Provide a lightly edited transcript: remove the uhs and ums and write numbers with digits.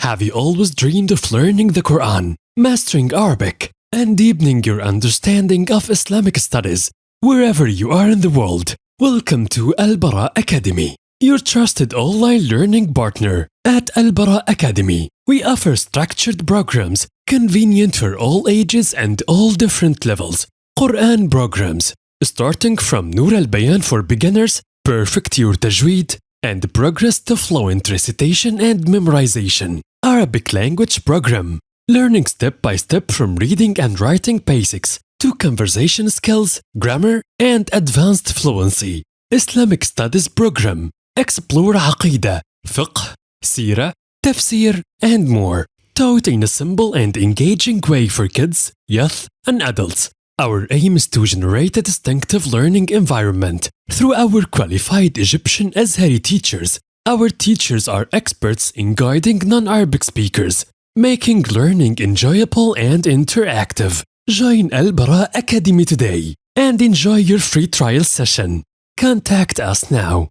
Have you always dreamed of learning the Quran, mastering Arabic, and deepening your understanding of Islamic studies wherever you are in the world? Welcome to Al-Braa Academy, your trusted online learning partner. At Al-Braa Academy, we offer structured programs convenient for all ages and all different levels. Quran programs, starting from Noor Al Bayan for beginners, perfect your Tajweed, and progress to fluent recitation and memorization. Arabic language program, learning step by step from reading and writing basics to conversation skills, grammar, and advanced fluency. Islamic Studies program, explore Aqidah, Fiqh, Seerah, Tafsir, and more, taught in a simple and engaging way for kids, youth, and adults. Our aim is to generate a distinctive learning environment through our qualified Egyptian Azhari teachers. Our teachers are experts in guiding non-Arabic speakers, making learning enjoyable and interactive. Join Al-Braa Academy today and enjoy your free trial session. Contact us now.